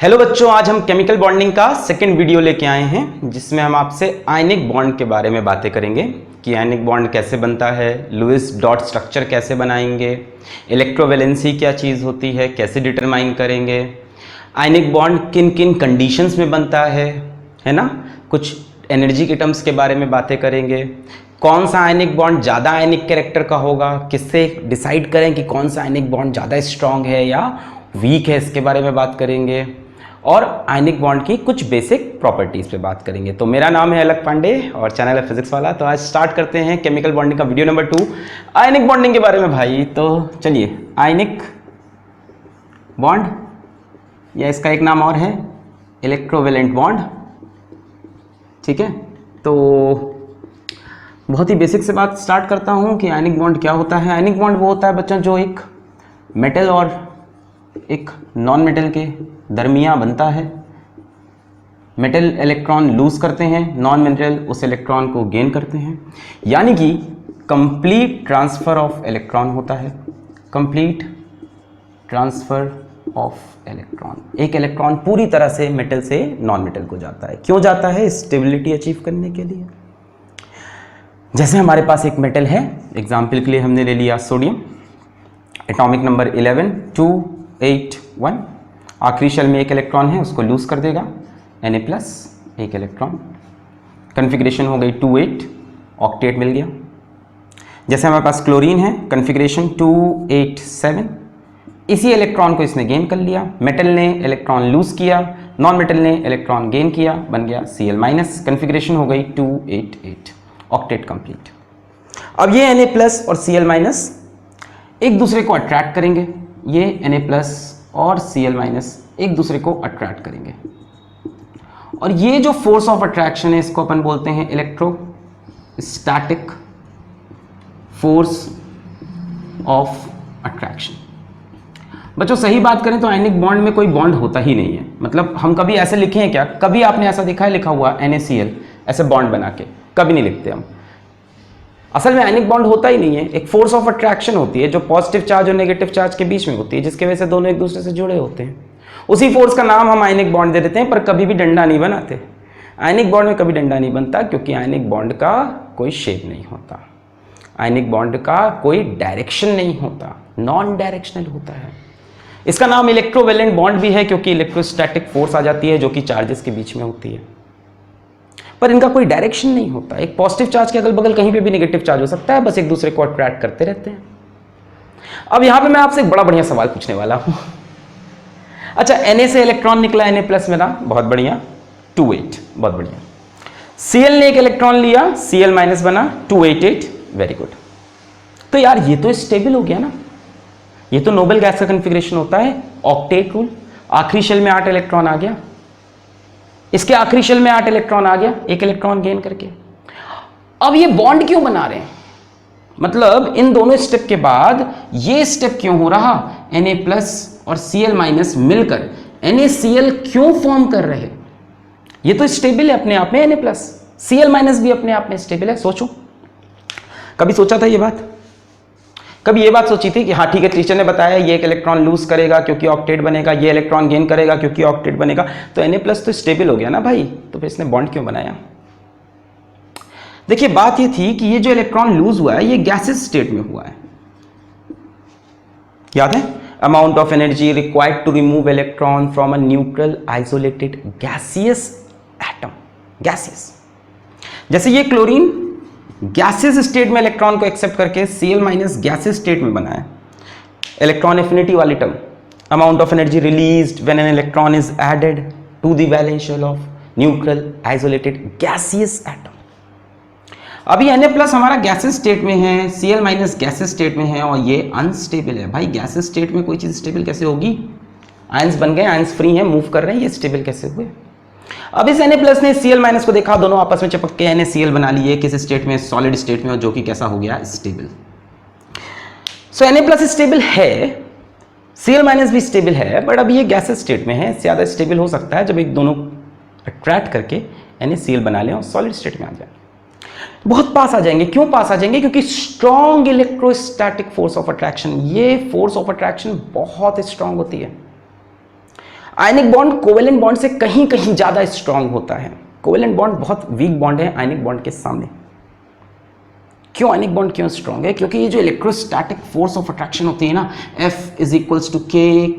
Hello बच्चों, आज हम केमिकल बॉन्डिंग का सेकंड वीडियो लेके आए हैं जिसमें हम आपसे आयनिक बॉन्ड के बारे में बातें करेंगे कि आयनिक बॉन्ड कैसे बनता है, लुईस डॉट स्ट्रक्चर कैसे बनाएंगे, इलेक्ट्रोवैलेंसी क्या चीज़ होती है, कैसे डिटरमाइन करेंगे, आयनिक बॉन्ड किन किन कंडीशंस में बनता है ना। कुछ एनर्जी के टर्म्स के बारे में बातें करेंगे। कौन सा आयनिक बॉन्ड ज़्यादा आयनिक कैरेक्टर का होगा, किससे डिसाइड करें कि कौन सा आयनिक बॉन्ड ज़्यादा स्ट्रांग है या वीक है, इसके बारे में बात करेंगे। और आयनिक बॉन्ड की कुछ बेसिक प्रॉपर्टीज़ पे बात करेंगे। तो मेरा नाम है अलक पांडे और चैनल है फिजिक्स वाला। तो आज स्टार्ट करते हैं केमिकल बॉन्डिंग का वीडियो नंबर 2 आयनिक बॉन्डिंग के बारे में भाई। तो चलिए, आयनिक बॉन्ड या इसका एक नाम और है इलेक्ट्रोवैलेंट बॉन्ड, ठीक है। तो बहुत ही बेसिक से बात स्टार्ट करता हूँ कि आयनिक बॉन्ड क्या होता है। आयनिक बॉन्ड वो होता है बच्चों जो एक मेटल और एक नॉन मेटल के दरमियान बनता है। मेटल इलेक्ट्रॉन लूज करते हैं, नॉन मेटल उस इलेक्ट्रॉन को गेन करते हैं, यानी कि कंप्लीट ट्रांसफर ऑफ इलेक्ट्रॉन होता है। कंप्लीट ट्रांसफर ऑफ इलेक्ट्रॉन, एक इलेक्ट्रॉन पूरी तरह से मेटल से नॉन मेटल को जाता है। क्यों जाता है? स्टेबिलिटी अचीव करने के लिए। जैसे हमारे पास एक मेटल है, एग्जाम्पल के लिए हमने ले लिया सोडियम, एटॉमिक नंबर 11 281, आखिरी शेल में एक इलेक्ट्रॉन है, उसको लूज कर देगा Na+, एक इलेक्ट्रॉन, कन्फिग्रेशन हो गई 28, ऑक्टेट मिल गया। जैसे हमारे पास क्लोरीन है, कन्फिग्रेशन 287, इसी इलेक्ट्रॉन को इसने गेन कर लिया। मेटल ने इलेक्ट्रॉन लूज किया, नॉन मेटल ने इलेक्ट्रॉन गेन किया, बन गया Cl-, कन्फिग्रेशन हो गई 288, ऑक्टेट कंप्लीट। अब ये Na+ और Cl- एक दूसरे को अट्रैक्ट करेंगे, ये Na+ और Cl- एक दूसरे को अट्रैक्ट करेंगे, और ये जो फोर्स ऑफ अट्रैक्शन है इसको अपन बोलते हैं इलेक्ट्रोस्टैटिक फोर्स ऑफ अट्रैक्शन। बच्चों सही बात करें तो आयनिक बॉन्ड में कोई बॉन्ड होता ही नहीं है। मतलब हम कभी ऐसे लिखे हैं क्या? कभी आपने ऐसा देखा है लिखा हुआ NaCl ऐसे बॉन्ड बना के? कभी नहीं लिखते हम। असल में आयनिक बॉन्ड होता ही नहीं है, एक फोर्स ऑफ अट्रैक्शन होती है जो पॉजिटिव चार्ज और नेगेटिव चार्ज के बीच में होती है, जिसकी वजह से दोनों एक दूसरे से जुड़े होते हैं। उसी फोर्स का नाम हम आयनिक बॉन्ड दे देते हैं, पर कभी भी डंडा नहीं बनाते। आयनिक बॉन्ड में कभी डंडा नहीं बनता क्योंकि आयनिक बॉन्ड का कोई शेप नहीं होता, आयनिक बॉन्ड का कोई डायरेक्शन नहीं होता, नॉन डायरेक्शनल होता है। इसका नाम इलेक्ट्रोवैलेंट बॉन्ड भी है क्योंकि इलेक्ट्रोस्टैटिक फोर्स आ जाती है जो कि चार्जेस के बीच में होती है, पर इनका कोई डायरेक्शन नहीं होता। एक पॉजिटिव चार्ज के अगल बगल कहीं पे भी नेगेटिव चार्ज हो सकता है, बस एक दूसरे को अट्रैक्ट करते रहते हैं। अब यहां पे मैं आपसे एक बड़ा बढ़िया सवाल पूछने वाला हूं। अच्छा, Na से इलेक्ट्रॉन निकला, Na+ मेरा, बहुत बढ़िया, 28, बहुत बढ़िया। Cl ने एक इलेक्ट्रॉन लिया, Cl- बना 288, वेरी गुड। तो यार ये तो स्टेबल हो गया ना, ये तो नोबल गैस का कन्फिग्रेशन होता है, ऑक्टेट रूल। आखिरी शेल में 8 इलेक्ट्रॉन आ गया, इसके आखिरी शेल में 8 इलेक्ट्रॉन आ गया, एक इलेक्ट्रॉन गेन करके। अब ये बॉन्ड क्यों बना रहे हैं? मतलब इन दोनों स्टेप के बाद ये स्टेप क्यों हो रहा? Na+ और Cl- मिलकर NaCl क्यों फॉर्म कर रहे हैं? ये तो स्टेबल है अपने आप में, Na+, Cl- भी अपने आप में स्टेबल है। सोचो, कभी सोचा था ये बात? कभी ये बात सोची थी कि हाँ ठीक है, टीचर ने बताया ये एक इलेक्ट्रॉन लूज करेगा क्योंकि ऑक्टेट बनेगा, ये इलेक्ट्रॉन गेन करेगा क्योंकि ऑक्टेट बनेगा, तो Na+ तो स्टेबल हो गया ना भाई, तो फिर इसने बॉन्ड क्यों बनाया? देखिए बात ये थी कि ये जो इलेक्ट्रॉन लूज हुआ है ये गैसेस स्टेट में हुआ है, याद है? Amount of energy required to remove electron from a neutral isolated gaseous atom, gaseous. जैसे ये क्लोरीन गैसेस स्टेट में इलेक्ट्रॉन को एक्सेप्ट करके Cl- गैसेस स्टेट में बनाया, इलेक्ट्रॉन एफिनिटी वाली term, amount of energy released when an electron is added to the valence shell of neutral isolated gaseous atom. अभी Na+ हमारा गैसेस स्टेट में है, Cl- गैसेस स्टेट में है और ये अनस्टेबल है। भाई गैसेस स्टेट में कोई चीज स्टेबल कैसे होगी? आयंस बन गए, आयंस फ्री हैं, मूव कर रहे हैं, ये स्टेबल कैसे हुए? अब इस Na+ ने Cl- को देखा, दोनों आपस में चिपक के NaCl बना लिए, किस स्टेट में? सॉलिड स्टेट में, और जो कि कैसा हो गया? स्टेबल। सो Na+ स्टेबल है, Cl- भी स्टेबल है, बट अब ये गैसेस स्टेट में है। ज्यादा स्टेबल हो सकता है जब एक दोनों अट्रैक्ट करके NaCl बना लें और सॉलिड स्टेट में आ जाए। बहुत पास आ जाएंगे। क्यों पास आ जाएंगे? क्योंकि strong electrostatic force of attraction, ये फोर्स ऑफ अट्रैक्शन बहुत स्ट्रॉन्ग होती है। आयनिक बॉन्ड कोवेलेंट बॉन्ड से कहीं कहीं ज्यादा स्ट्रांग होता है। कोवेलेंट बॉन्ड बहुत वीक बॉन्ड है आयनिक बॉन्ड के सामने। क्यों आयनिक बॉन्ड क्यों स्ट्रांग है? क्योंकि ये जो इलेक्ट्रोस्टैटिक फोर्स ऑफ अट्रैक्शन होती है ना, F is equals to K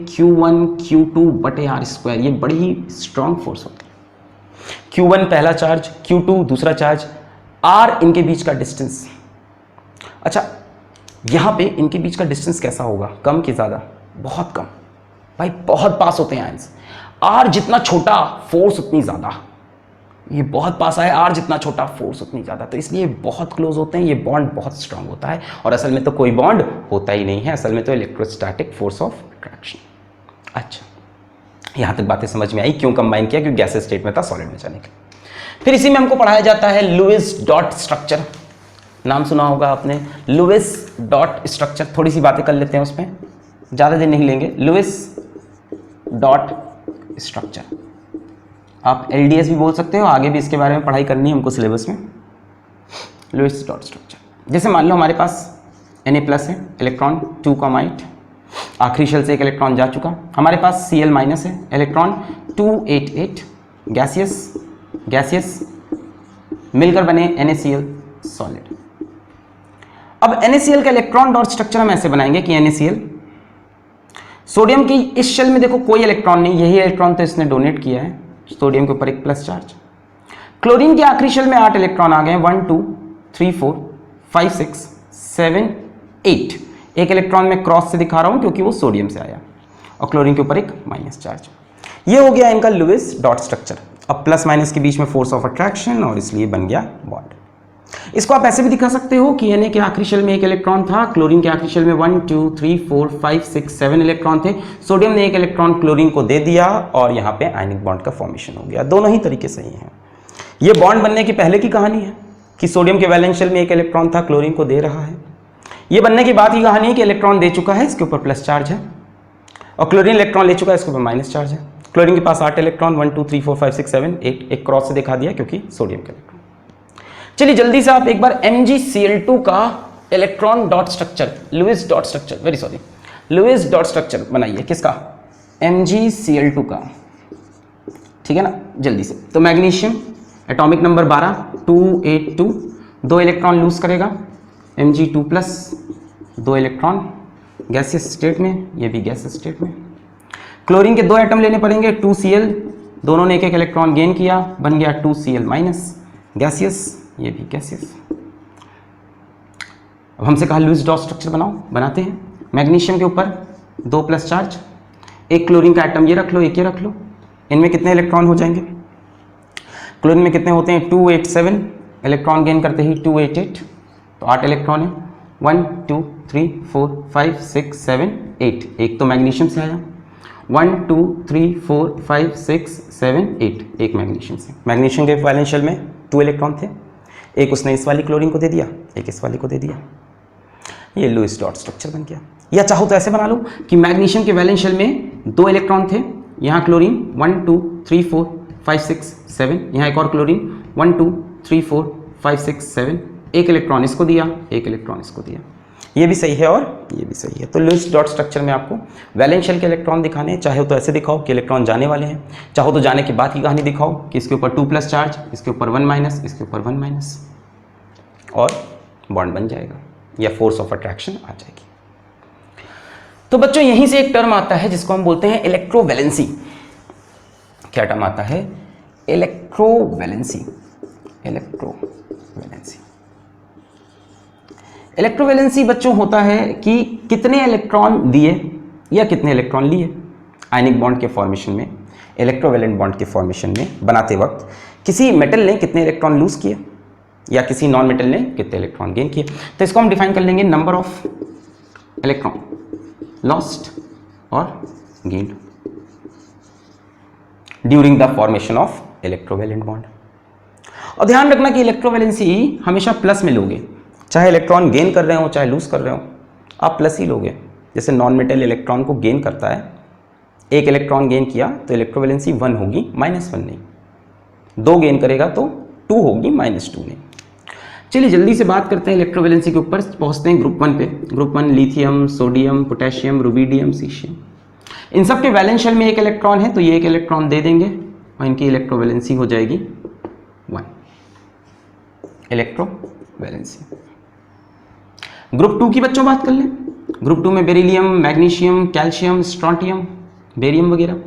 Q1 Q2 बटे R स्क्वायर, ये बड़ी ही स्ट्रांग फोर्स होती है। Q1 पहला चार्ज, Q2 दूसरा चार्ज, R इनके बीच का डिस्टेंस। अच्छा, यहां पे इनके बीच का डिस्टेंस कैसा होगा? कम कि ज्यादा? बहुत कम भाई, बहुत पास होते हैं आयंस। R जितना छोटा फोर्स उतनी ज्यादा, ये बहुत पास है, R जितना छोटा फोर्स उतनी ज्यादा, तो इसलिए बहुत क्लोज होते हैं, ये बॉन्ड बहुत स्ट्रांग होता है। और असल में तो कोई बॉन्ड होता ही नहीं है, असल में तो इलेक्ट्रोस्टैटिक फोर्स ऑफ अट्रैक्शन। अच्छा, यहां तक बातें समझ में आई क्यों कंबाइन किया? क्योंकि गैस स्टेट में था सॉलिड में जाने के। फिर इसी में हमको पढ़ाया जाता है लुईस डॉट स्ट्रक्चर। नाम सुना होगा आपने, लुईस डॉट स्ट्रक्चर। थोड़ी सी बातें कर लेते हैं उसमें, ज्यादा देर नहीं लेंगे। लुईस डॉट स्ट्रक्चर, आप LDS भी बोल सकते हो, आगे भी इसके बारे में पढ़ाई करनी है हमको सिलेबस में। लुईस डॉट स्ट्रक्चर, जैसे मान लो हमारे पास Na+ है, इलेक्ट्रॉन 2,8, आखिरी शेल से एक इलेक्ट्रॉन जा चुका। हमारे पास Cl- है, इलेक्ट्रॉन 288, गैसियस मिलकर बने NaCl सॉलिड। अब NaCl का इलेक्ट्रॉन डॉट स्ट्रक्चर हम ऐसे बनाएंगे कि NaCl, सोडियम की इस शेल में देखो कोई इलेक्ट्रॉन नहीं, यही इलेक्ट्रॉन तो इसने डोनेट किया है, सोडियम के ऊपर एक प्लस चार्ज। क्लोरीन के आखिरी शेल में 8 इलेक्ट्रॉन आ गए, 1 2 3 4 5 6 7 8। एक इलेक्ट्रॉन में क्रॉस से दिखा रहा हूं क्योंकि वो सोडियम से आया, और क्लोरीन के ऊपर एक माइनस चार्ज। ये हो गया इनका लुईस डॉट स्ट्रक्चर। अब प्लस माइनस के बीच में फोर्स ऑफ अट्रैक्शन, और इसलिए बन गया बॉन्ड। इसको आप ऐसे भी दिखा सकते हो कि Na के आखिरी शेल में एक इलेक्ट्रॉन था, क्लोरीन के आखिरी शेल में 1 2 3 4 5 6 7 इलेक्ट्रॉन थे, सोडियम ने एक इलेक्ट्रॉन क्लोरीन को दे दिया और यहाँ पे आयनिक बॉन्ड का फॉर्मेशन हो गया। दोनों ही तरीके सही हैं। ये बॉन्ड बनने की पहले की कहानी है कि सोडियम के वैलेंस शेल में एक इलेक्ट्रॉन था, क्लोरीन को दे रहा है। ये बनने की बाद की कहानी है कि इलेक्ट्रॉन दे चुका है, इसके ऊपर प्लस चार्ज है, और क्लोरीन इलेक्ट्रॉन ले चुका है, इसके ऊपर माइनस चार्ज है। क्लोरीन के पास 8 इलेक्ट्रॉन, 1 2 3 4 5 6 7 8, एक क्रॉस से दिखा दिया क्योंकि सोडियम के इलेक्ट्रॉन। चलिए जल्दी से आप एक बार MgCl2 का electron dot structure, Lewis dot structure, very sorry, Lewis dot structure बनाइए। किसका? MgCl2 का, ठीक है ना, जल्दी से। तो magnesium atomic number 12 282, 2 electron lose करेगा, Mg2+, 2 इलेक्ट्रॉन गैसियस स्टेट में, ये भी गैसियस स्टेट में। क्लोरीन के 2 एटम लेने पड़ेंगे, 2Cl, दोनों ने एक एक इलेक्ट्रॉन गेन किया, बन गया 2Cl-, गैसियस, ये भी गैसियस। अब हमसे कहा लुईस डॉट स्ट्रक्चर बनाओ, बनाते हैं। मैग्नीशियम के ऊपर 2 प्लस चार्ज, एक क्लोरीन का एटम ये रख लो, एक ये रख लो, इनमें कितने इलेक्ट्रॉन हो जाएंगे? क्लोरीन में कितने होते हैं? 287, इलेक्ट्रॉन गेन करते ही 288, तो 8 इलेक्ट्रॉन है, 1 2 3 4 5 6 7 8, एक तो मैग्नीशियम से आया, 1 2 3 4 5 6 7 8, एक मैग्नीशियम से। मैग्नीशियम के वैलेंस शेल में 2 इलेक्ट्रॉन थे, एक उसने इस वाली क्लोरीन को दे दिया, एक इस वाली को दे दिया, ये लुईस डॉट स्ट्रक्चर बन गया। या चाहो तो ऐसे बना लो कि मैग्नीशियम के वैलेंस शेल में 2 इलेक्ट्रॉन थे, यहाँ क्लोरीन 1 2 3 4 5 6 7, यहाँ एक और क्लोरीन 1 2 3 4 5 6 7, एक इलेक्ट्रॉन इसको दिया, एक इलेक्ट्रॉन इसको दिया, ये भी सही है और ये भी सही है। तो लुईस डॉट स्ट्रक्चर में आपको वैलेंस शेल के इलेक्ट्रॉन दिखाने हैं, चाहे तो ऐसे दिखाओ कि इलेक्ट्रॉन जाने वाले हैं, चाहो तो जाने के बाद की कहानी दिखाओ कि इसके ऊपर 2 प्लस चार्ज, इसके ऊपर 1 माइनस, इसके ऊपर 1 माइनस, और बॉन्ड बन जाएगा या फोर्स ऑफ अट्रैक्शन आ जाएगी। तो बच्चों यहीं से एक टर्म आता है जिसको हम बोलते हैं इलेक्ट्रोवैलेंसी। क्या टर्म आता है? इलेक्ट्रोवैलेंसी। इलेक्ट्रोवैलेंसी, इलेक्ट्रोवैलेंसी बच्चों होता है कि कितने इलेक्ट्रॉन दिए या कितने इलेक्ट्रॉन लिए आयनिक बॉन्ड के फॉर्मेशन में, इलेक्ट्रोवैलेंट बॉन्ड के फॉर्मेशन में बनाते वक्त किसी मेटल ने कितने इलेक्ट्रॉन लूज किए या किसी नॉन मेटल ने कितने इलेक्ट्रॉन गेन किए। तो इसको हम डिफाइन कर लेंगे नंबर ऑफ इलेक्ट्रॉन लॉस्ट और gained during the formation of electrovalent bond. और ध्यान रखना कि इलेक्ट्रोवैलेंसी हमेशा प्लस में लोगे, चाहे इलेक्ट्रॉन गेन कर रहे हो चाहे लूज कर रहे हो, आप प्लस ही लोगे। जैसे नॉन मेटल इलेक्ट्रॉन को गेन करता है, एक इलेक्ट्रॉन गेन किया तो इलेक्ट्रोवैलेंसी 1 होगी, -1 नहीं। 2 गेन करेगा तो 2 होगी, -2 नहीं। चलिए जल्दी से बात करते हैं इलेक्ट्रोवैलेंसी के ऊपर, पहुंचते हैं ग्रुप 1 पे। Group 1 lithium, sodium, potassium, rubidium, caesium. इन सब के वैलेंस शेल में एक इलेक्ट्रॉन है तो ये एक इलेक्ट्रॉन दे देंगे और इनकी इलेक्ट्रोवैलेंसी हो जाएगी 1, इलेक्ट्रोवैलेंसी। ग्रुप 2 की बच्चों बात कर लें। ग्रुप 2 में beryllium, magnesium, calcium, strontium, barium वगैरह।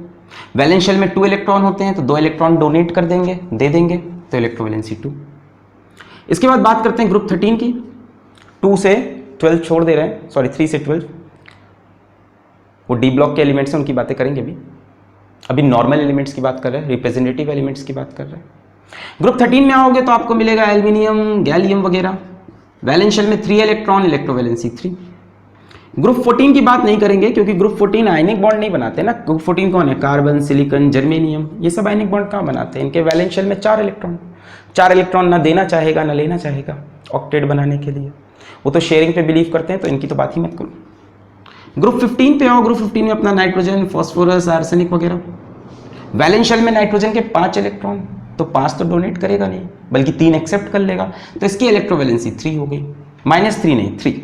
वैलेंस शेल में 2 इलेक्ट्रॉन होते हैं तो 2 इलेक्ट्रॉन डोनेट कर देंगे, दे देंगे, तो इलेक्ट्रोवैलेंसी 2। इसके बाद बात करते हैं ग्रुप 13 की। 2 से 12 छोड़ दे रहे हैं, सॉरी 3 से 12, वो डी ब्लॉक के एलिमेंट्स हैं, उनकी बातें करेंगे अभी नॉर्मल एलिमेंट्स की बात कर रहे हैं, रिप्रेजेंटेटिव एलिमेंट्स की बात कर रहे हैं। ग्रुप 13 में आओगे तो आपको मिलेगा एल्यूमिनियम, गैलियम वगैरह। वैलेंस शेल में 3 इलेक्ट्रॉन, इलेक्ट्रोवैलेंसी 3। ग्रुप 14 की बात नहीं करेंगे क्योंकि ग्रुप 14 आयनिक बॉन्ड नहीं बनाते ना। ग्रुप 14 कौन है? कार्बन, सिलिकॉन, जर्मेनियम, ये सब आयनिक बॉन्ड कहाँ बनाते हैं? इनके वैलेंस शेल में 4 इलेक्ट्रॉन। 4 इलेक्ट्रॉन ना देना चाहेगा ना लेना चाहेगा ऑक्टेट बनाने के लिए, वो तो शेयरिंग पे बिलीव करते हैं, तो इनकी तो बात ही मत करो। ग्रुप 15 पे आओ। ग्रुप 15 में अपना नाइट्रोजन, फॉस्फोरस, आर्सेनिक वगैरह। वैलेंस शेल में नाइट्रोजन के 5 इलेक्ट्रॉन, तो 5 तो डोनेट करेगा नहीं बल्कि 3 एक्सेप्ट कर लेगा, तो इसकी इलेक्ट्रोवैलेंसी 3 हो गई, -3 नहीं 3।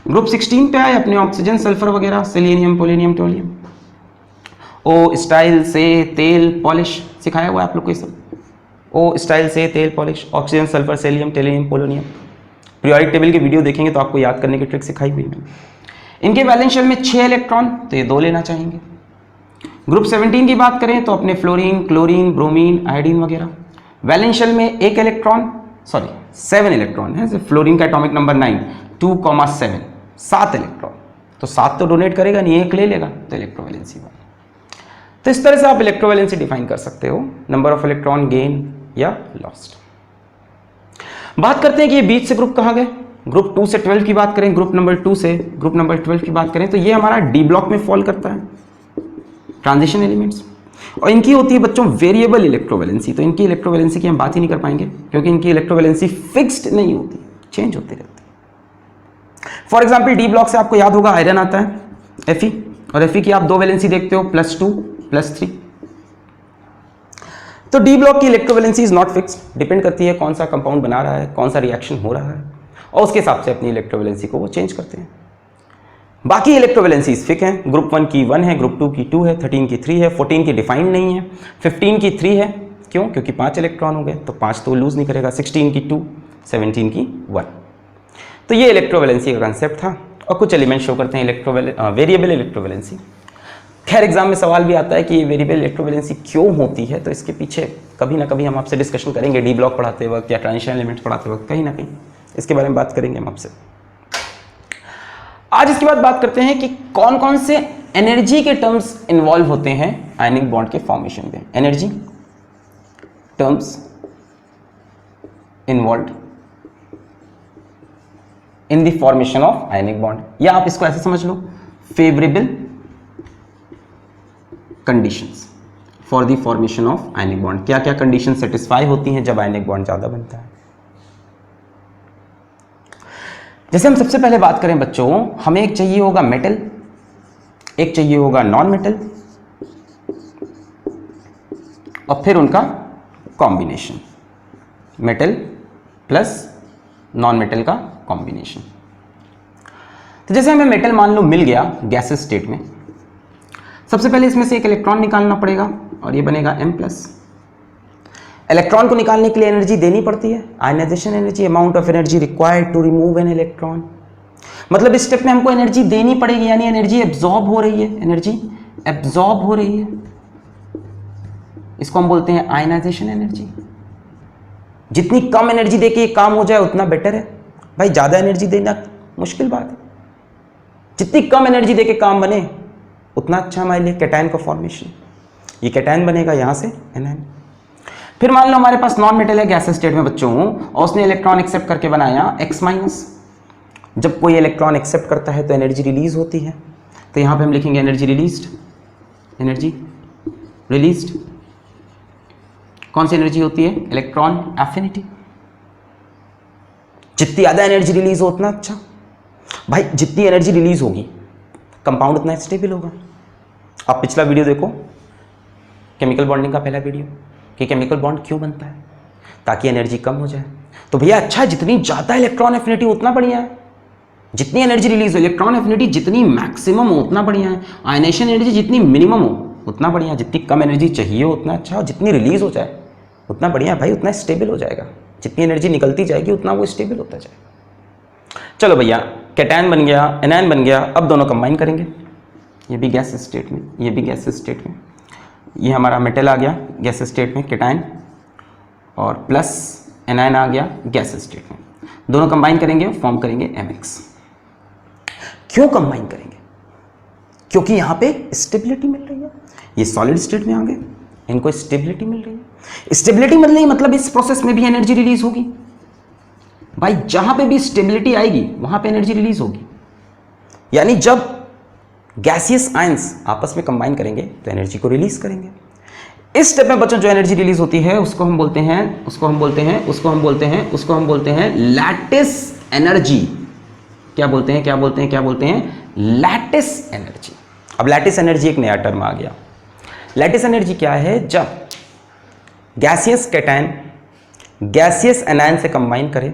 ग्रुप 16 पे आए अपने ऑक्सीजन, सल्फर वगैरह, सेलेनियम, पोलेनियम, टोलियम। ओ स्टाइल से तेल पॉलिश सिखाया हुआ है आप लोग को ये सब। ओ स्टाइल से तेल पॉलिश, oxygen, sulphur, selenium, tellurium, polonium. Periodic table की वीडियो देखेंगे तो आपको याद करने की ट्रिक सिखाई हुई मैंने। इनके वैलेंस शेल में 6 इलेक्ट्रॉन, तो ये 2 लेना चाहेंगे। ग्रुप 17 की बात करें तो अपने फ्लोरीन, क्लोरीन, ब्रोमीन, आयोडीन वगैरह। वैलेंस शेल में 1 इलेक्ट्रॉन, सॉरी 7 इलेक्ट्रॉन है। फ्लोरीन का एटॉमिक नंबर 9, 2,7, 7 इलेक्ट्रॉन, तो 7 तो डोनेट करेगा नहीं, 1 ले लेगा, तो इलेक्ट्रोवैलेंसी 1। तो इस तरह से आप इलेक्ट्रोवैलेंसी डिफाइन कर सकते हो, नंबर ऑफ इलेक्ट्रॉन गेन या लॉस्ट। बात करते हैं कि ये बीच से ग्रुप कहाँ गए। ग्रुप 2 से 12 की बात करें, ग्रुप नंबर 2 से ग्रुप नंबर 12 की बात करें तो ये हमारा डी ब्लॉक में फॉल करता है, ट्रांजिशन एलिमेंट्स। और इनकी होती है बच्चों वेरिएबल इलेक्ट्रोवैलेंसी, तो इनकी इलेक्ट्रोवैलेंसी की हम बात ही नहीं कर पाएंगे क्योंकि इनकी इलेक्ट्रोवैलेंसी फिक्स्ड नहीं होती, चेंज होती रहती है। फॉर एग्जाम्पल डी ब्लॉक से आपको याद होगा आयरन आता है Fe, और Fe की आप 2 वैलेंसी देखते हो, +2, +3। तो डी ब्लॉक की electrovalency is not fixed, depend करती है कौन सा कंपाउंड बना रहा है, कौन सा रिएक्शन हो रहा है, और उसके हिसाब से अपनी इलेक्ट्रोवैलेंसी को वो चेंज करते हैं। बाकी इलेक्ट्रोवैलेंसीज फिक्स हैं। ग्रुप 1 की 1 है, ग्रुप 2 की 2 है, 13 की 3 है, 14 की डिफाइंड नहीं है, 15 की 3 है। क्यों? क्योंकि 5 इलेक्ट्रॉन हो गए तो 5 तो लूज नहीं करेगा। 16 की 2, 17 की 1। तो ये इलेक्ट्रोवैलेंसी का कंसेप्ट था। और कुछ एलिमेंट शो करते हैं वेरिएबल इलेक्ट्रोवैलेंसी। खैर एग्जाम में सवाल भी आता है कि ये वेरिएबल इलेक्ट्रोवैलेंसी क्यों होती है, तो इसके पीछे कभी ना कभी हम आपसे डिस्कशन करेंगे, डी ब्लॉक पढ़ाते वक्त या ट्रांजिशन एलिमेंट्स पढ़ाते वक्त, कहीं ना कहीं इसके बारे में बात करेंगे हम आपसे। आज इसके बाद बात करते हैं कि कौन कौन से एनर्जी के टर्म्स इन्वॉल्व होते हैं आयनिक बॉन्ड के फॉर्मेशन में। Energy terms involve in the formation of ionic bond, या आप इसको ऐसे समझ लो, favourable conditions for the formation of ionic bond. क्या क्या कंडीशन सेटिस्फाई होती हैं जब आयनिक बॉन्ड ज्यादा बनता है। जैसे हम सबसे पहले बात करें बच्चों, हमें एक चाहिए होगा मेटल, एक चाहिए होगा नॉन मेटल, और फिर उनका combination, metal plus non metal का कॉम्बिनेशन। तो जैसे हमें मेटल मान लो मिल गया गैसेस स्टेट में, सबसे पहले इसमें से एक इलेक्ट्रॉन निकालना पड़ेगा और ये बनेगा M+। इलेक्ट्रॉन को निकालने के लिए एनर्जी देनी पड़ती है, ionisation energy, amount of energy required to remove an electron. मतलब इस स्टेप में हमको एनर्जी देनी पड़ेगी, यानी एनर्जी एब्जॉर्ब हो रही है, एनर्जी एब्जॉर्ब हो रही है, इसको हम बोलते हैं आयनाइजेशन एनर्जी। जितनी कम एनर्जी देके ये काम हो जाए उतना बेटर है भाई, ज्यादा एनर्जी देना मुश्किल बात है। जितनी कम एनर्जी देके काम बने उतना अच्छा हमारे लिए कैटायन का फॉर्मेशन। ये कैटायन बनेगा यहां से एनायन। फिर मान लो हमारे पास नॉन मेटल है गैसेस स्टेट में बच्चों, और उसने इलेक्ट्रॉन एक्सेप्ट करके बनाया X-। जब कोई इलेक्ट्रॉन एक्सेप्ट करता है तो एनर्जी रिलीज होती है, तो यहां पे हम लिखेंगे एनर्जी रिलीज्ड, एनर्जी रिलीज्ड। कौन सी एनर्जी होती है? Electron affinity. जितनी ज़्यादा एनर्जी रिलीज हो उतना अच्छा भाई, जितनी एनर्जी रिलीज होगी कंपाउंड उतना स्टेबल होगा। आप पिछला वीडियो देखो, केमिकल बॉन्डिंग का पहला वीडियो, कि केमिकल बॉन्ड क्यों बनता है, ताकि एनर्जी कम हो जाए। तो भैया अच्छा, जितनी ज़्यादा इलेक्ट्रॉन एफिनिटी उतना बढ़िया है, जितनी एनर्जी रिलीज हो, इलेक्ट्रॉन एफिनिटी जितनी मैक्सिमम हो उतना बढ़िया है, आयनेशन एनर्जी जितनी मिनिमम हो उतना बढ़िया, जितनी कम एनर्जी चाहिए उतना अच्छा, और जितनी रिलीज हो जाए उतना बढ़िया भाई, उतना स्टेबल हो जाएगा। जितनी एनर्जी निकलती जाएगी उतना वो स्टेबल होता जाएगा। चलो भैया, कैटायन बन गया, एनायन बन गया, अब दोनों कंबाइन करेंगे। ये भी गैस स्टेट में, ये भी गैस स्टेट में, ये हमारा मेटल आ गया गैस स्टेट में कैटायन, और प्लस एनायन आ गया गैस स्टेट में। दोनों कंबाइन करेंगे, फॉर्म करेंगे MX। क्यों कंबाइन करेंगे? क्योंकि यहां पे स्टेबिलिटी मिल रही है। ये सॉलिड स्टेट में आ गए, इनको स्टेबिलिटी मिल रही है। स्टेबिलिटी मिल रही है मतलब इस प्रोसेस में भी एनर्जी रिलीज होगी भाई। जहां पे भी स्टेबिलिटी आएगी वहां पे एनर्जी रिलीज होगी। यानी जब गैसियस आयंस आपस में कंबाइन करेंगे तो एनर्जी को रिलीज करेंगे। इस स्टेप में बच्चों जो एनर्जी रिलीज होती है उसको हम बोलते हैं लैटिस एनर्जी। क्या बोलते हैं? Lattice energy. अब लैटिस एनर्जी एक नया टर्म आ गया। लैटिस एनर्जी क्या है? जब गैसियस कैटायन गैसियस एनायन से कंबाइन करे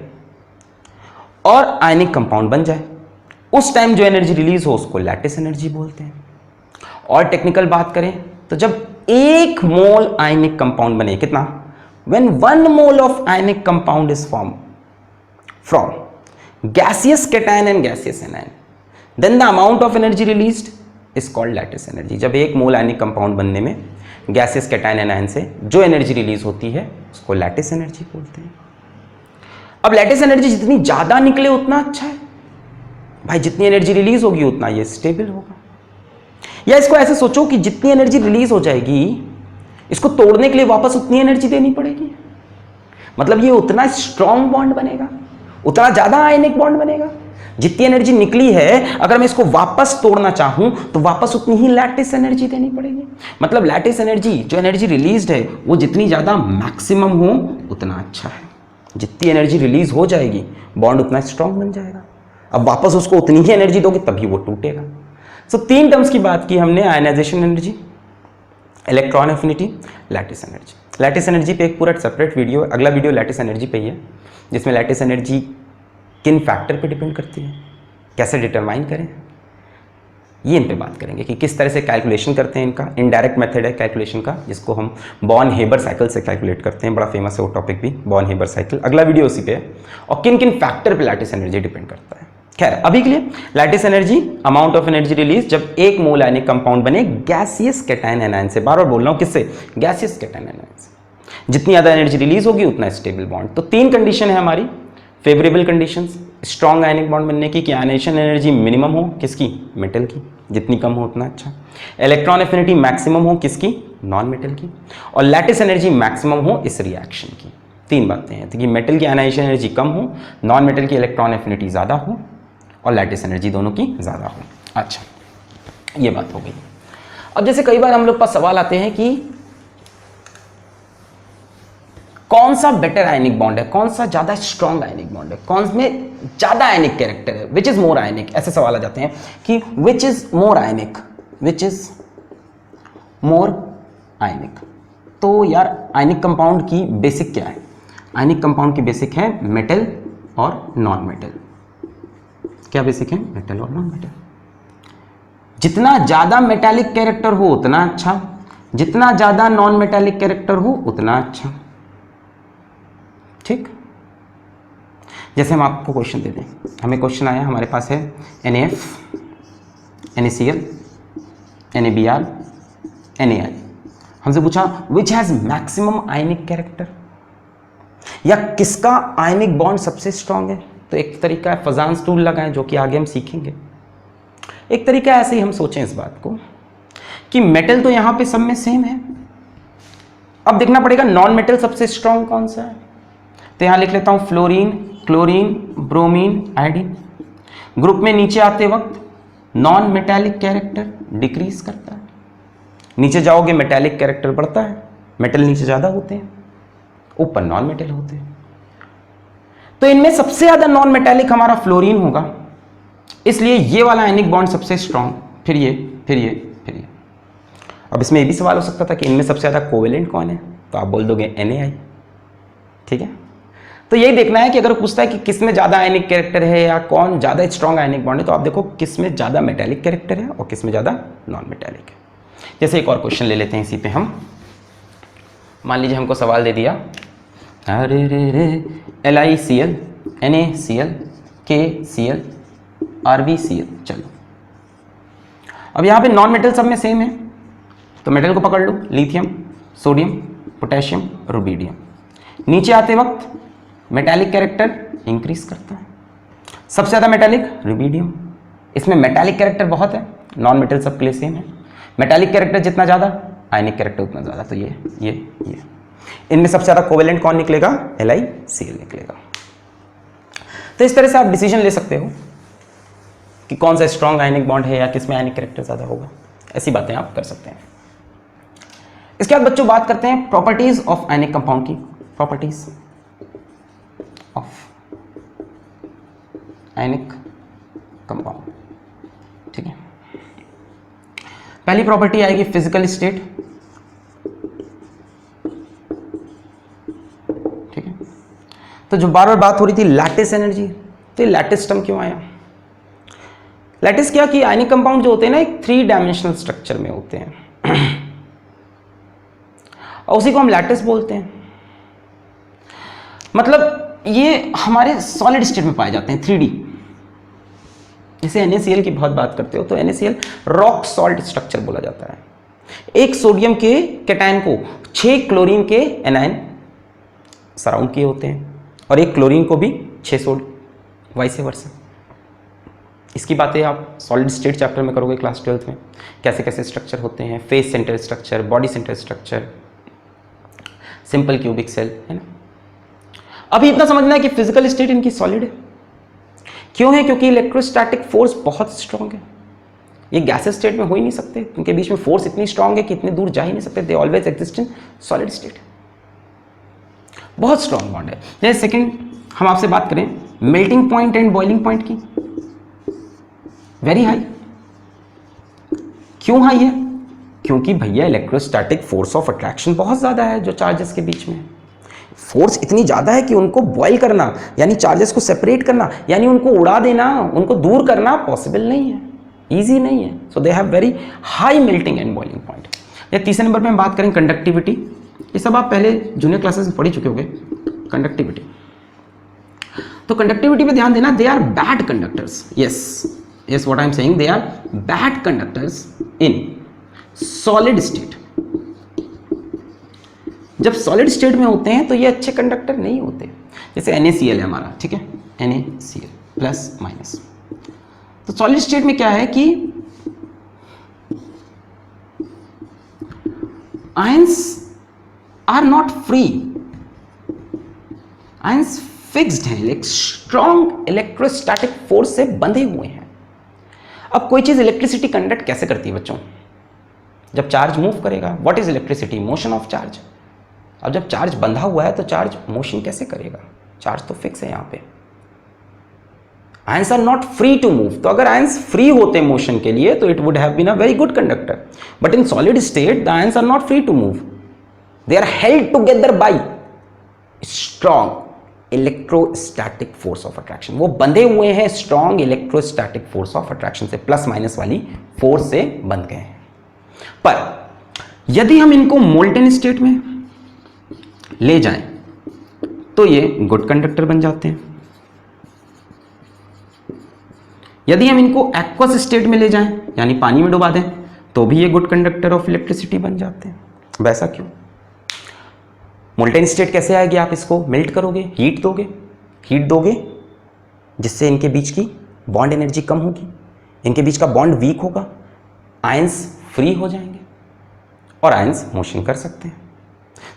और आयनिक कंपाउंड बन जाए, उस टाइम जो एनर्जी रिलीज हो उसको लैटिस एनर्जी बोलते हैं। और टेक्निकल बात करें तो जब 1 मोल आयनिक कंपाउंड बने, कितना? When 1 mole of ionic compound is form from gaseous cation and gaseous anion, then the amount of energy released is called lattice energy। जब 1 मोल आयनिक कंपाउंड बनने में गैसियस कैटायन एनायन से जो एनर्जी रिलीज होती है उसको लैटिस एनर्जी बोलते हैं। अब लैटिस एनर्जी जितनी ज्यादा निकले उतना अच्छा है भाई, जितनी एनर्जी रिलीज होगी उतना ये स्टेबल होगा। या इसको ऐसे सोचो कि जितनी एनर्जी रिलीज हो जाएगी इसको तोड़ने के लिए वापस उतनी एनर्जी देनी पड़ेगी, मतलब ये उतना स्ट्रॉन्ग बॉन्ड बनेगा, उतना ज्यादा आयनिक बॉन्ड बनेगा। जितनी एनर्जी निकली है अगर मैं इसको वापस तोड़ना चाहूं तो वापस उतनी ही लैटिस एनर्जी देनी पड़ेगी। मतलब लैटिस एनर्जी, जो एनर्जी रिलीज्ड है वो जितनी ज्यादा मैक्सिमम हो उतना अच्छा है। जितनी एनर्जी रिलीज हो जाएगी बॉन्ड उतना स्ट्रॉन्ग बन जाएगा। अब वापस उसको उतनी ही एनर्जी दोगे तभी वो टूटेगा। सो 3 टर्म्स की बात की हमने, ionisation energy, electron affinity, lattice energy. Lattice energy पे एक पूरा सेपरेट वीडियो, अगला वीडियो लैटिस एनर्जी पे ही है, जिसमें लैटिस एनर्जी किन फैक्टर पे डिपेंड करती है, कैसे डिटरमाइन करें, ये इन पे बात करेंगे कि किस तरह से कैलकुलेशन करते हैं इनका। इनडायरेक्ट मेथड है कैलकुलेशन का जिसको हम बॉर्न हेबर साइकिल से कैलकुलेट करते हैं, बड़ा फेमस है वो टॉपिक भी, बॉर्न हेबर साइकिल। अगला वीडियो उसी पे है। और किन किन फैक्टर पे लैटिस एनर्जी डिपेंड करता है। खैर अभी के लिए lattice energy, amount of energy release जब 1 मोल आयनिक कंपाउंड बने गैसियस कैटायन एनायन से। बार बार बोल रहा हूं, किससे? गैसियस कैटायन एनायन से। जितनी ज्यादा एनर्जी रिलीज होगी उतना स्टेबल बॉन्ड। तो 3 कंडीशन है हमारी favourable conditions strong ionic bond बनने की, कि आयनेशन एनर्जी मिनिमम हो, किसकी? मेटल की, जितनी कम हो उतना अच्छा। इलेक्ट्रॉन एफिनिटी मैक्सिमम हो, किसकी? नॉन मेटल की। और लैटिस एनर्जी मैक्सिमम हो इस रिएक्शन की। 3 बातें हैं, तो कि मेटल की आयनाइजेशन एनर्जी कम हो, नॉन मेटल की इलेक्ट्रॉन एफिनिटी ज़्यादा हो, और लैटिस एनर्जी दोनों की ज़्यादा हो। अच्छा, ये बात हो गई। अब जैसे कई बार हम लोग पास सवाल आते हैं कि कौन सा बेटर आयनिक बॉन्ड है, कौन सा ज्यादा स्ट्रॉन्ग आयनिक बॉन्ड है, कौन में ज्यादा आयनिक कैरेक्टर है, विच इज मोर आयनिक, ऐसे सवाल आ जाते हैं कि which is more ionic, which is more आयनिक। तो यार आयनिक कंपाउंड की बेसिक क्या है? आयनिक कंपाउंड की बेसिक है मेटल और नॉन मेटल। क्या बेसिक है? मेटल और नॉन मेटल। जितना ज्यादा मेटालिक कैरेक्टर हो उतना अच्छा, जितना ज्यादा नॉन मेटालिक कैरेक्टर हो उतना अच्छा। ठीक, जैसे हम आपको क्वेश्चन दे दें, हमें क्वेश्चन आया, हमारे पास है NaF, NaCl, NaBr, NaI। हमसे पूछा which has maximum ionic character, या किसका आयनिक बॉन्ड सबसे स्ट्रांग है। तो एक तरीका है फजान्स टूल लगाएं, जो कि आगे हम सीखेंगे। एक तरीका ऐसे ही हम सोचें इस बात को कि मेटल तो यहां पे सब में सेम है, अब देखना पड़ेगा नॉन मेटल सबसे स्ट्रांग कौन सा है। तो यहां लिख लेता हूं fluorine, chlorine, bromine, iodine. Group में नीचे आते वक्त नॉन मेटालिक कैरेक्टर डिक्रीज करता है, नीचे जाओगे मेटालिक कैरेक्टर बढ़ता है, मेटल नीचे ज्यादा होते हैं, ऊपर नॉन मेटल होते हैं। तो इनमें सबसे ज्यादा नॉन मेटालिक हमारा फ्लोरीन होगा, इसलिए ये वाला आयनिक बॉन्ड सबसे स्ट्रांग, फिर ये, फिर ये, फिर ये। अब इसमें ये भी सवाल हो सकता था कि इनमें सबसे ज्यादा कोवेलेंट कौन है, तो आप बोल दोगे NaI। ठीक है, तो यही देखना है कि अगर पूछता है कि किस में ज़्यादा आयनिक कैरेक्टर है या कौन ज़्यादा स्ट्रॉन्ग आयनिक बॉन्ड है, तो आप देखो किस में ज़्यादा मेटालिक कैरेक्टर है और किस में ज़्यादा नॉन मेटालिक है। जैसे एक और क्वेश्चन ले लेते हैं इसी पे हम। मान लीजिए हमको सवाल दे दिया अरे रे रे LiCl NaCl KCl RbCl। चलो अब यहाँ पे नॉन मेटल सब में सेम है, तो मेटल को पकड़ लो, लिथियम, सोडियम, पोटेशियम, रुबिडियम। नीचे आते वक्त मेटालिक कैरेक्टर इंक्रीज करता है, सबसे ज़्यादा मेटालिक रुबिडियम। इसमें मेटालिक कैरेक्टर बहुत है, नॉन मेटल सब के लिए सेम है। मेटालिक कैरेक्टर जितना ज़्यादा, आयनिक कैरेक्टर उतना ज़्यादा। तो ये इनमें सबसे ज़्यादा कोवेलेंट कौन निकलेगा? LiCl निकलेगा। तो इस तरह से आप डिसीजन ले सकते हो कि कौन सा स्ट्रॉन्ग आयनिक बॉन्ड है या किस में आयनिक कैरेक्टर ज़्यादा होगा। ऐसी बातें आप कर सकते हैं। इसके बाद बच्चों बात करते हैं प्रॉपर्टीज ऑफ आयनिक कंपाउंड की। प्रॉपर्टीज ऑफ आयनिक कंपाउंड, ठीक है। पहली प्रॉपर्टी आएगी फिजिकल स्टेट, ठीक है। तो जो बार बार बात हो रही थी लैटिस एनर्जी, तो ये लैटिस टर्म क्यों आया? लैटिस क्या कि आयनिक कंपाउंड जो होते हैं ना एक 3 डायमेंशनल स्ट्रक्चर में होते हैं और उसी को हम लैटिस बोलते हैं। मतलब ये हमारे सॉलिड स्टेट में पाए जाते हैं 3D। जैसे NaCl की बहुत बात करते हो तो NaCl रॉक सॉल्ट स्ट्रक्चर बोला जाता है। एक सोडियम के कैटायन को 6 क्लोरीन के एनायन सराउंड किए होते हैं और एक क्लोरीन को भी 6 सोडियम, वाइस वर्सा। इसकी बातें आप सॉलिड स्टेट चैप्टर में करोगे क्लास 12th में, कैसे कैसे स्ट्रक्चर होते हैं, face centre structure, body centre structure, simple cubic cell, है ना। अभी इतना समझना है कि फिजिकल स्टेट इनकी सॉलिड है। क्यों है? क्योंकि इलेक्ट्रोस्टैटिक फोर्स बहुत स्ट्रांग है। ये गैसेस स्टेट में हो ही नहीं सकते, उनके बीच में फोर्स इतनी स्ट्रांग है कि इतने दूर जा ही नहीं सकते। They always exist in solid state. बहुत स्ट्रांग बॉन्ड है। जैसे सेकंड हम आपसे बात करें melting point and boiling point की, वेरी हाई। क्यों हाई है? क्योंकि भैया इलेक्ट्रोस्टैटिक फोर्स ऑफ अट्रैक्शन बहुत ज़्यादा है जो चार्जेस के बीच में है। फोर्स इतनी ज़्यादा है कि उनको बॉयल करना यानी चार्जेस को सेपरेट करना यानी उनको उड़ा देना, उनको दूर करना पॉसिबल नहीं है, ईजी नहीं है। So they have very high melting and boiling point. या तीसरे नंबर पे हम बात करें कंडक्टिविटी। ये सब आप पहले जूनियर क्लासेस में पढ़ ही चुके होंगे। कंडक्टिविटी, तो कंडक्टिविटी पे ध्यान देना। They are bad conductors. Yes what I am saying, they are bad conductors in solid state. जब सॉलिड स्टेट में होते हैं तो ये अच्छे कंडक्टर नहीं होते। जैसे NaCl है हमारा, ठीक है, NaCl प्लस माइनस। तो सॉलिड स्टेट में क्या है कि ions are not free, ions fixed हैं, एक स्ट्रॉन्ग इलेक्ट्रोस्टैटिक फोर्स से बंधे हुए हैं। अब कोई चीज इलेक्ट्रिसिटी कंडक्ट कैसे करती है बच्चों? जब चार्ज मूव करेगा। What is electricity? Motion of charge. अब जब चार्ज बंधा हुआ है तो चार्ज मोशन कैसे करेगा? चार्ज तो फिक्स है यहाँ पे। Ions are not free to move. तो अगर आयंस फ्री होते मोशन के लिए तो it would have been a very good conductor, but in solid state the ions are not free to move, they are held together by strong electrostatic force of attraction. वो बंधे हुए हैं strong electrostatic force of attraction से, plus minus वाली force से बंध गए हैं। पर यदि हम इनको मोल्टेन स्टेट में ले जाएं तो ये गुड कंडक्टर बन जाते हैं। यदि हम इनको एक्वस स्टेट में ले जाएं यानी पानी में डुबा दें तो भी ये गुड कंडक्टर ऑफ इलेक्ट्रिसिटी बन जाते हैं। वैसा क्यों? मोल्टेन स्टेट कैसे आएगी? आप इसको मेल्ट करोगे, हीट दोगे जिससे इनके बीच की बॉन्ड एनर्जी कम होगी, इनके बीच का बॉन्ड वीक होगा, आयंस फ्री हो जाएंगे और आयंस मोशन कर सकते हैं।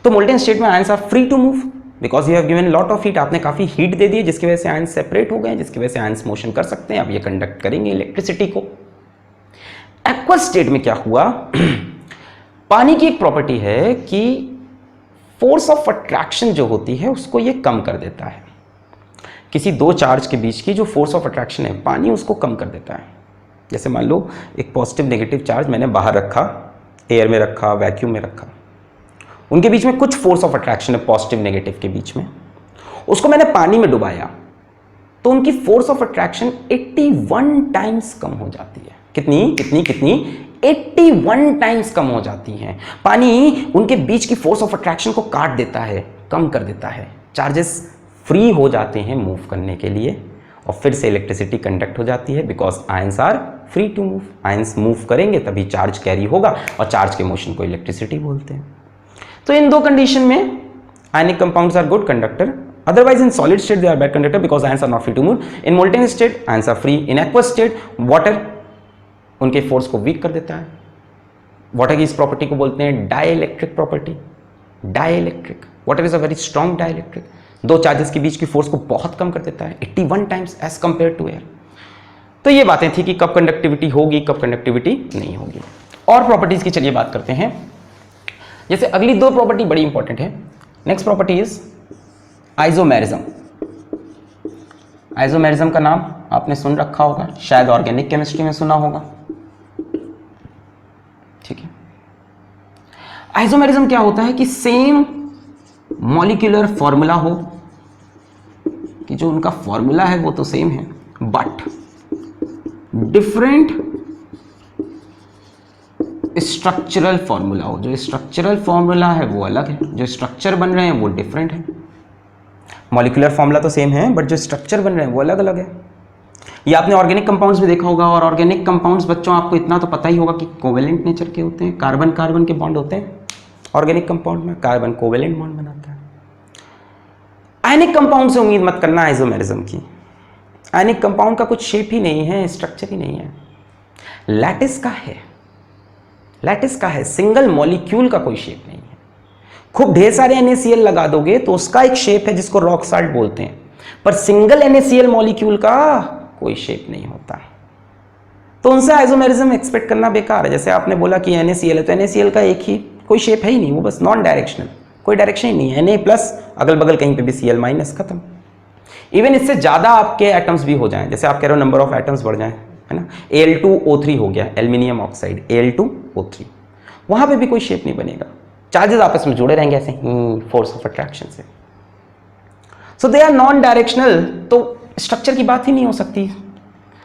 तो मोल्टेन स्टेट में ions are free to move because you have given lot of heat. आपने काफी हीट दे दी जिसकी वजह से आयंस सेपरेट हो गए, जिसकी वजह से आयंस मोशन कर सकते हैं। अब ये कंडक्ट करेंगे इलेक्ट्रिसिटी को। एक्वस स्टेट में क्या हुआ? पानी की एक प्रॉपर्टी है कि फोर्स ऑफ अट्रैक्शन जो होती है उसको ये कम कर देता है। किसी दो चार्ज के बीच की जो फोर्स ऑफ अट्रैक्शन है पानी उसको कम कर देता है। जैसे मान लो एक पॉजिटिव नेगेटिव चार्ज मैंने बाहर रखा, एयर में रखा, वैक्यूम में रखा, उनके बीच में कुछ फोर्स ऑफ अट्रैक्शन है पॉजिटिव नेगेटिव के बीच में, उसको मैंने पानी में डुबाया तो उनकी फोर्स ऑफ अट्रैक्शन 81 टाइम्स कम हो जाती है। कितनी 81 टाइम्स कम हो जाती है। पानी उनके बीच की फोर्स ऑफ अट्रैक्शन को काट देता है, कम कर देता है। चार्जेस फ्री हो जाते हैं मूव करने के लिए और फिर से इलेक्ट्रिसिटी कंडक्ट हो जाती है because ions are free to move. Ions move करेंगे तभी चार्ज कैरी होगा और चार्ज के मोशन को इलेक्ट्रिसिटी बोलते हैं। तो इन दो कंडीशन में ionic compounds are good conductor, otherwise in solid state they are bad conductor because ions are not free to move. In molten state ions are free. In aqueous state water उनके force को week कर देता है। Water की इस property को बोलते हैं dielectric property. Dielectric, water is a very strong dielectric. दो चार्जेस के बीच की फोर्स को बहुत कम कर देता है 81 times as compare to air. तो ये बातें थी कि कब कंडक्टिविटी होगी, कब कंडक्टिविटी नहीं होगी। और प्रॉपर्टीज की चलिए बात करते हैं। जैसे अगली दो प्रॉपर्टी बड़ी इंपॉर्टेंट है। Next property is isomerism. Isomerism का नाम आपने सुन रखा होगा, शायद ऑर्गेनिक केमिस्ट्री में सुना होगा। ठीक है, आइसोमेरिज्म क्या होता है कि सेम मॉलिक्यूलर फॉर्मूला हो, कि जो उनका फॉर्मूला है वो तो सेम है बट डिफरेंट स्ट्रक्चरल फॉर्मूला हो। जो स्ट्रक्चरल फॉर्मूला है वो अलग है, जो स्ट्रक्चर बन रहे हैं वो डिफरेंट है। मॉलिक्यूलर फॉर्मूला तो सेम है बट जो स्ट्रक्चर बन रहे हैं वो अलग अलग है। ये आपने ऑर्गेनिक कंपाउंड्स में देखा होगा। और ऑर्गेनिक कंपाउंड्स बच्चों आपको इतना तो पता ही होगा कि कोवेलेंट नेचर के होते हैं, कार्बन कार्बन के बॉन्ड होते हैं। ऑर्गेनिक कंपाउंड में कार्बन कोवेलेंट बॉन्ड बनाता है। आयनिक कंपाउंड से उम्मीद मत करना आइसोमेरिज्म की। आयनिक कंपाउंड का कुछ शेप ही नहीं है, स्ट्रक्चर ही नहीं है। लैटिस का है, लैटिस का है, सिंगल मॉलिक्यूल का कोई शेप नहीं है। खूब ढेर सारे NaCl लगा दोगे तो उसका एक शेप है जिसको रॉक साल्ट बोलते हैं, पर सिंगल NaCl मॉलिक्यूल का कोई शेप नहीं होता। तो उनसे आइसोमेरिज्म एक्सपेक्ट करना बेकार है। जैसे आपने बोला कि NaCl है तो NaCl का एक ही कोई शेप है ही नहीं, वो बस नॉन डायरेक्शनल, कोई डायरेक्शन ही नहीं है। Na प्लस अगल बगल कहीं पे भी Cl माइनस, खत्म। इवन इससे ज़्यादा आपके एटम्स भी हो जाएं, जैसे आप कह रहे हो नंबर ऑफ एटम्स बढ़ जाएं, है ना। Al2O3 हो गया, एल्यूमिनियम ऑक्साइड, Al2O3, वहाँ पे भी कोई शेप नहीं बनेगा। चार्जेस आपस में जुड़े रहेंगे ऐसे फोर्स ऑफ अट्रैक्शन से। सो दे आर नॉन डायरेक्शनल, तो स्ट्रक्चर की बात ही नहीं हो सकती।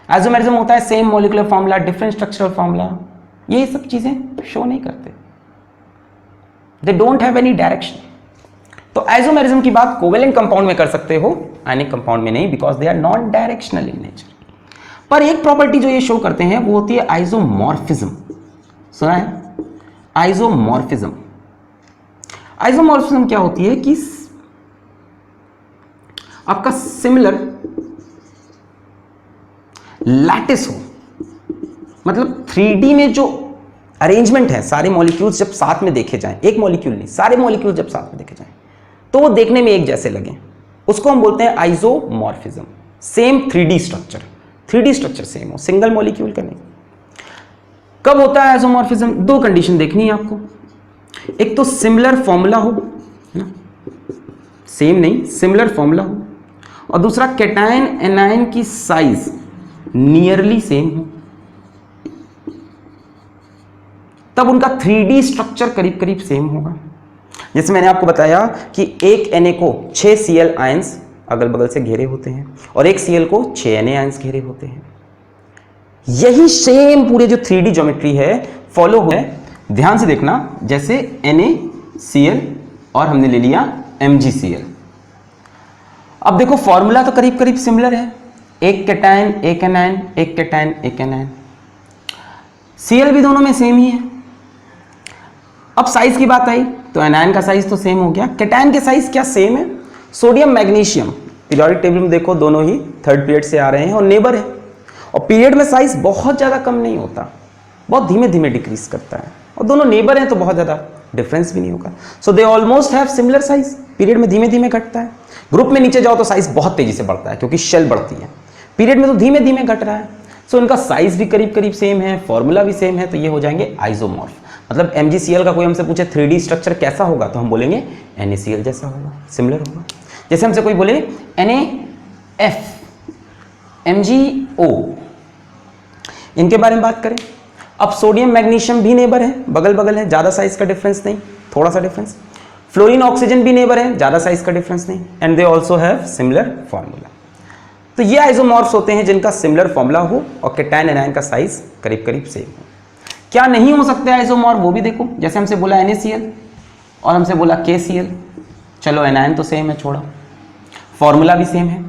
आइसोमेरिज्म होता है same molecular formula, different structural formula, ये सब चीजें शो नहीं करते। They don't have any direction. तो आइसोमेरिज्म की बात कोवेलेंट कंपाउंड में कर सकते हो, आयनिक कंपाउंड में नहीं, because they are non directional in nature. पर एक प्रॉपर्टी जो ये शो करते हैं वो होती है आइसोमॉर्फिज्म। सुना है आइसोमॉर्फिज्म? आइसोमॉर्फिज्म क्या होती है कि आपका सिमिलर लैटिस हो, मतलब 3D में जो अरेंजमेंट है, सारे मॉलिक्यूल्स जब साथ में देखे जाएं, एक मॉलिक्यूल नहीं, सारे मॉलिक्यूल जब साथ में देखे जाएं तो वो देखने में एक जैसे लगे, उसको हम बोलते हैं isomorphism. Same 3D structure, 3D structure same हो, सिंगल मॉलिक्यूल का नहीं। कब होता है आइसोमॉर्फिज्म? दो कंडीशन देखनी है आपको। एक तो सिमिलर फॉर्मूला हो ना, सेम नहीं, सिमिलर फॉर्मूला हो, और दूसरा कैटायन एनायन की साइज नियरली सेम हो, तब उनका 3D स्ट्रक्चर करीब करीब सेम होगा। जैसे मैंने आपको बताया कि एक Na को 6 Cl आयंस अगल बगल से घेरे होते हैं और एक Cl को 6 Na आयंस घेरे होते हैं। यही सेम पूरे जो 3D ज्योमेट्री है फॉलो हो है। ध्यान से देखना, जैसे NaCl और हमने ले लिया MgCl। अब देखो फॉर्मूला तो करीब करीब सिमिलर है, एक कैटायन एक एनायन, एक कैटायन एक एनायन, Cl भी दोनों में सेम ही है। अब साइज की बात आई तो एनायन का साइज तो सेम हो गया, कैटायन के साइज क्या सेम है? सोडियम मैग्नीशियम पीरियोडिक टेबल में देखो दोनों ही थर्ड पीरियड से आ रहे हैं और नेबर है, और पीरियड में साइज बहुत ज़्यादा कम नहीं होता, बहुत धीमे धीमे डिक्रीज करता है, और दोनों नेबर हैं तो बहुत ज़्यादा डिफरेंस भी नहीं होगा। So they almost have similar size, period में धीमे धीमे घटता है, ग्रुप में नीचे जाओ तो साइज बहुत तेजी से बढ़ता है क्योंकि शेल बढ़ती है, पीरियड में तो धीमे धीमे घट रहा है। सो इनका साइज भी करीब करीब सेम है, फॉर्मूला भी सेम है, तो ये हो जाएंगे आइसोमॉर्फ। मतलब MgCl का कोई हमसे पूछे 3D स्ट्रक्चर कैसा होगा तो हम बोलेंगे NaCl जैसा होगा, सिमिलर होगा। जैसे हमसे कोई बोले NaF, MgO, इनके बारे में बात करें। अब सोडियम मैग्नीशियम भी नेबर है, बगल बगल है, ज़्यादा साइज का डिफरेंस नहीं, थोड़ा सा डिफरेंस। फ्लोरीन ऑक्सीजन भी नेबर है, ज़्यादा साइज का डिफरेंस नहीं, and they also have similar formula. तो ये आइसोमॉर्फ्स होते हैं जिनका सिमिलर फॉर्मूला हो और कैटायन एनायन का साइज करीब करीब सेम हो। क्या नहीं हो सकते आइसोमॉर्फ वो भी देखो, जैसे हमसे बोला NaCl और हमसे बोला KCl, चलो एनायन तो सेम है, छोड़ो, फॉर्मूला भी सेम है,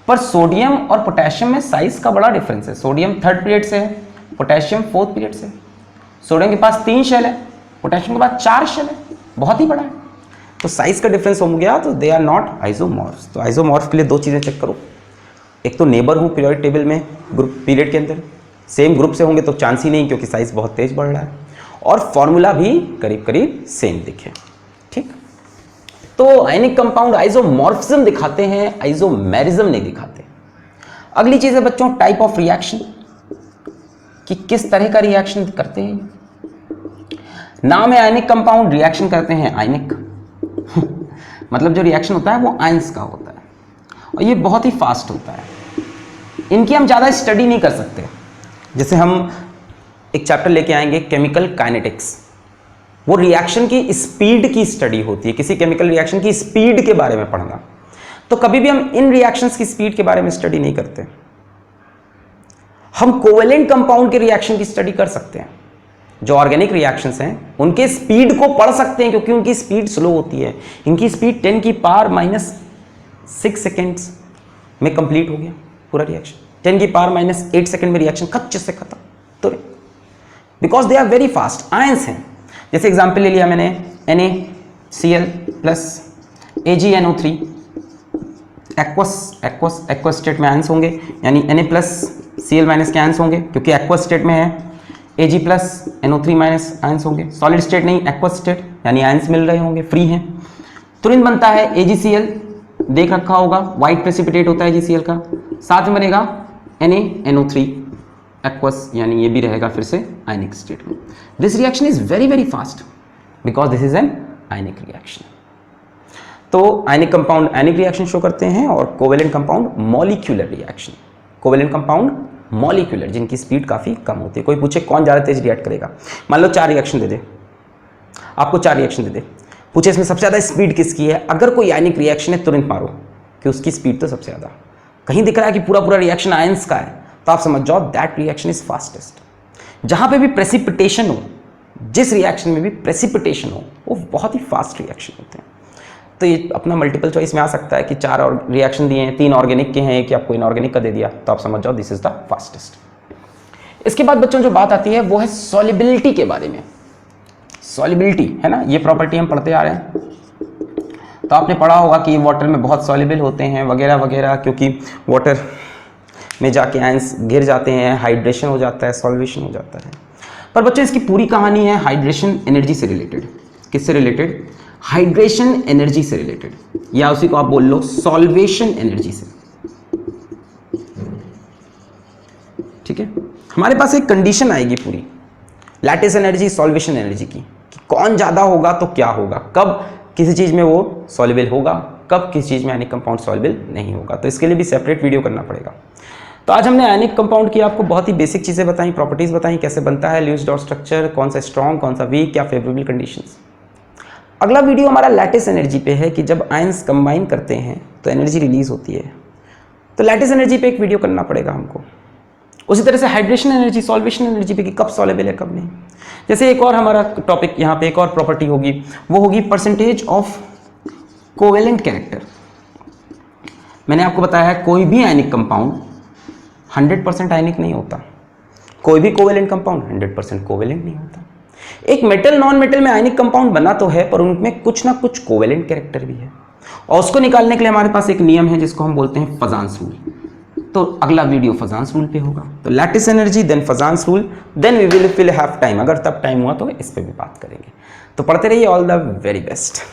पर सोडियम और पोटेशियम में साइज का बड़ा डिफरेंस है। सोडियम 3rd पीरियड से है, पोटेशियम 4th पीरियड से है। सोडियम के पास 3 शेल है, पोटेशियम के पास 4 शेल है, बहुत ही बड़ा है। तो साइज का डिफरेंस हो गया, तो दे आर नॉट आइसोमॉर्फ्स। तो आइसोमॉर्फ के लिए 2 चीज़ें चेक करो, एक तो नेबर हूँ पीरियोडिक टेबल में ग्रुप पीरियड के अंदर, सेम ग्रुप से होंगे तो चांस ही नहीं क्योंकि साइज बहुत तेज बढ़ रहा है, और फॉर्मूला भी करीब करीब सेम दिखे। ठीक, तो आयनिक कंपाउंड आइसोमॉर्फिज्म दिखाते हैं, आइसोमेरिज्म नहीं दिखाते। अगली चीज है बच्चों टाइप ऑफ रिएक्शन, कि किस तरह का रिएक्शन करते हैं। नाम है आयनिक कंपाउंड, रिएक्शन करते हैं आयनिक मतलब जो रिएक्शन होता है वो आयंस का होता है और ये बहुत ही फास्ट होता है। इनकी हम ज़्यादा स्टडी नहीं कर सकते। जैसे हम एक चैप्टर लेके आएंगे केमिकल काइनेटिक्स, वो रिएक्शन की स्पीड की स्टडी होती है, किसी केमिकल रिएक्शन की स्पीड के बारे में पढ़ना। तो कभी भी हम इन रिएक्शंस की स्पीड के बारे में स्टडी नहीं करते। हम कोवेलेंट कंपाउंड के रिएक्शन की स्टडी कर सकते हैं, जो ऑर्गेनिक रिएक्शंस हैं उनके स्पीड को पढ़ सकते हैं क्योंकि उनकी स्पीड स्लो होती है। इनकी स्पीड 10 की पावर -6 सेकेंड्स में कंप्लीट हो गया पूरा रिएक्शन, 10 की पावर -8 सेकेंड में रिएक्शन खच्चे से खत्म। तो because they are very fast, ions हैं। जैसे एग्जाम्पल ले लिया मैंने NaCl plus AgNO3, aqueous state में आयंस होंगे, यानी Na प्लस Cl माइनस के आयंस होंगे क्योंकि एक्वस स्टेट में है। Ag plus NO3 minus ions होंगे, सॉलिड स्टेट नहीं एक्वस स्टेट, यानी आयंस मिल रहे होंगे, फ्री हैं। तुरंत बनता है AgCl, देख रखा होगा, व्हाइट प्रेसिपिटेट होता है AgCl का, साथ में बनेगा NaNO3 एक्वस, यानी ये भी रहेगा फिर से आयनिक स्टेट में। This reaction is very very fast because this is an ionic reaction. तो आयनिक कंपाउंड आयनिक रिएक्शन शो करते हैं और covalent compound molecular reaction. Covalent compound molecular, जिनकी स्पीड काफ़ी कम होती है। कोई पूछे कौन ज़्यादा तेज रिएक्ट करेगा, मान लो 4 रिएक्शन दे दे, आपको 4 रिएक्शन दे दे, पूछे इसमें सबसे ज़्यादा स्पीड किसकी है, अगर कोई आयनिक रिएक्शन है तुरंत मारो कि उसकी स्पीड तो सबसे ज़्यादा। कहीं दिख रहा है कि पूरा पूरा रिएक्शन आयंस का है तो आप समझ जाओ दैट रिएक्शन इज फास्टेस्ट। जहाँ पे भी प्रेसिपिटेशन हो, जिस रिएक्शन में भी प्रेसिपिटेशन हो, वो बहुत ही फास्ट रिएक्शन होते हैं। तो ये अपना मल्टीपल चॉइस में आ सकता है कि 4 और रिएक्शन दिए हैं, 3 ऑर्गेनिक के हैं, एक आपको इनऑर्गेनिक का दे दिया, तो आप समझ जाओ दिस इज द फास्टेस्ट। इसके बाद बच्चों जो बात आती है वो है सॉलिबिलिटी के बारे में। सॉलिबिलिटी है ना, ये प्रॉपर्टी हम पढ़ते आ रहे हैं, तो आपने पढ़ा होगा कि वाटर में बहुत सॉल्युबल होते हैं वगैरह वगैरह, क्योंकि वाटर में जाके आयंस गिर जाते हैं, हाइड्रेशन हो जाता है, सॉल्वेशन हो जाता है। पर बच्चों इसकी पूरी कहानी है हाइड्रेशन एनर्जी से रिलेटेड। किससे रिलेटेड? हाइड्रेशन एनर्जी से रिलेटेड, या उसी को आप बोल लो सॉल्वेशन एनर्जी से। ठीक है, हमारे पास एक कंडीशन आएगी पूरी लैटिस एनर्जी सॉल्वेशन एनर्जी की, कि कौन ज़्यादा होगा तो क्या होगा, कब किसी चीज़ में वो सॉल्युबल होगा, कब किसी चीज़ में आयनिक कंपाउंड सॉल्युबल नहीं होगा। तो इसके लिए भी सेपरेट वीडियो करना पड़ेगा। तो आज हमने आयनिक कंपाउंड की आपको बहुत ही बेसिक चीज़ें बताई, प्रॉपर्टीज़ बताई, कैसे बनता है, ल्यूइस डॉट स्ट्रक्चर, कौन सा स्ट्रॉन्ग कौन सा वीक, क्या फेवरेबल कंडीशंस। अगला वीडियो हमारा लैटिस एनर्जी पे है कि जब आयंस कंबाइन करते हैं तो एनर्जी रिलीज होती है, तो लैटिस एनर्जी पे एक वीडियो करना पड़ेगा हमको। उसी तरह से हाइड्रेशन एनर्जी सॉल्वेशन एनर्जी पे कि कब सॉल्युबल है कब नहीं। जैसे एक और हमारा टॉपिक यहाँ पे एक और प्रॉपर्टी होगी, वो होगी परसेंटेज ऑफ कोवेलेंट कैरेक्टर। मैंने आपको बताया है कोई भी आयनिक कंपाउंड 100% आयनिक नहीं होता, कोई भी कोवेलेंट कंपाउंड 100% कोवेलेंट नहीं होता। एक मेटल नॉन मेटल में आयनिक कंपाउंड बना तो है, पर उनमें कुछ ना कुछ कोवेलेंट कैरेक्टर भी है, और उसको निकालने के लिए हमारे पास एक नियम है जिसको हम बोलते हैं फजान्स रूल। तो अगला वीडियो फजान्स रूल पे होगा। तो lattice energy then Fajans rule, then we will have time, अगर तब टाइम हुआ तो इस पे भी बात करेंगे। तो पढ़ते रहिए, ऑल द वेरी बेस्ट।